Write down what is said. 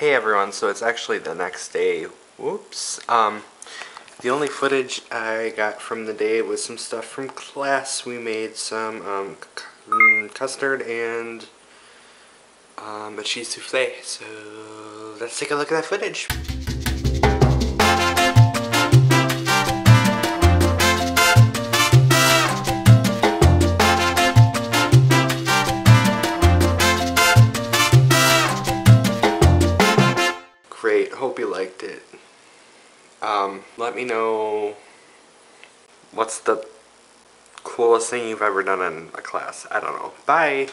Hey everyone, so it's actually the next day. Whoops. The only footage I got from the day was some stuff from class. We made some custard and a cheese souffle. So let's take a look at that footage. Great, hope you liked it. Let me know what's the coolest thing you've ever done in a class. I don't know. Bye!